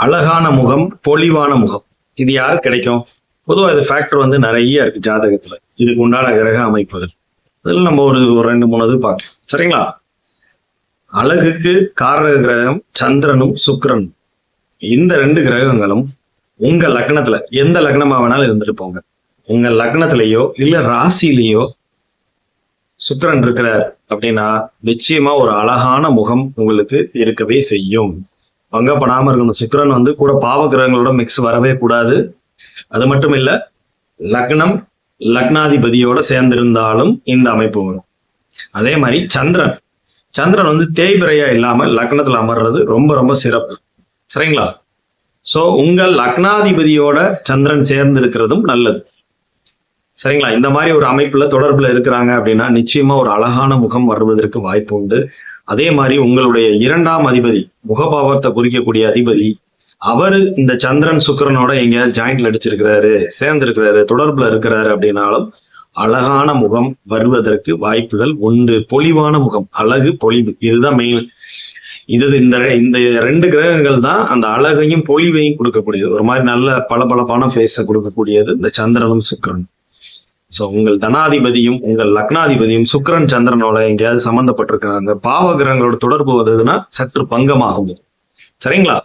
அழகான முகம், பொலிவான முகம். இது யாருக்கு கிடைக்கும்? பொதுவாக இது ஃபேக்டர் வந்து நிறைய இருக்கு ஜாதகத்துல. இதுக்கு உண்டான கிரக அமைப்புகள் இதில் நம்ம ஒரு 2-3 இது பார்க்கலாம். சரிங்களா? அழகுக்கு காரக கிரகம் சந்திரனும் சுக்கிரனும். இந்த 2 கிரகங்களும் உங்க லக்னத்துல எந்த லக்னமா வேணாலும் இருந்துட்டு போங்க, உங்க லக்னத்திலேயோ இல்ல ராசியிலேயோ சுக்கிரன் இருக்கிறார் அப்படின்னா நிச்சயமா ஒரு அழகான முகம் உங்களுக்கு இருக்கவே செய்யும். பங்கப்படாம இருக்கணும். சுக்கிரன் வந்து கூட பாவ கிரகங்களோட மிக்ஸ் வரவே கூடாது. அது மட்டும் இல்ல, லக்னம் லக்னாதிபதியோட சேர்ந்திருந்தாலும் இந்த அமைப்பு வரும். அதே மாதிரி சந்திரன் வந்து தேய்பிரையா இல்லாம லக்னத்துல அமர்றது ரொம்ப ரொம்ப சிறப்பு. சரிங்களா? சோ உங்கள் லக்னாதிபதியோட சந்திரன் சேர்ந்து இருக்கிறதும் நல்லது. சரிங்களா? இந்த மாதிரி ஒரு அமைப்புல தொடர்புல இருக்கிறாங்க அப்படின்னா நிச்சயமா ஒரு அழகான முகம் வருவதற்கு வாய்ப்பு உண்டு. அதே மாதிரி உங்களுடைய 2ஆம் அதிபதி, முகபாவத்தை குறிக்கக்கூடிய அதிபதி, அவரு இந்த சந்திரன் சுக்கிரனோட எங்கேயாவது ஜாயிண்ட்ல அடிச்சிருக்கிறாரு, சேர்ந்து இருக்கிறாரு, தொடர்புல இருக்கிறாரு அப்படின்னாலும் அழகான முகம் வருவதற்கு வாய்ப்புகள் உண்டு. பொலிவான முகம், அழகு, பொலிவு, இதுதான் மெயின். இந்த 2 கிரகங்கள் தான் அந்த அழகையும் பொலிவையும் கொடுக்கக்கூடியது. ஒரு மாதிரி நல்ல பளபளப்பான ஃபேஸை கொடுக்கக்கூடியது இந்த சந்திரனும் சுக்கிரனும். சோ உங்கள் தனாதிபதியும் உங்கள் லக்னாதிபதியும் சுக்கிரன் சந்திரனோட எங்கேயாவது சம்பந்தப்பட்டிருக்கிறாங்க, பாவ கிரகங்களோட தொடர்பு வந்ததுன்னா சற்று பங்கமாகும். சரிங்களா?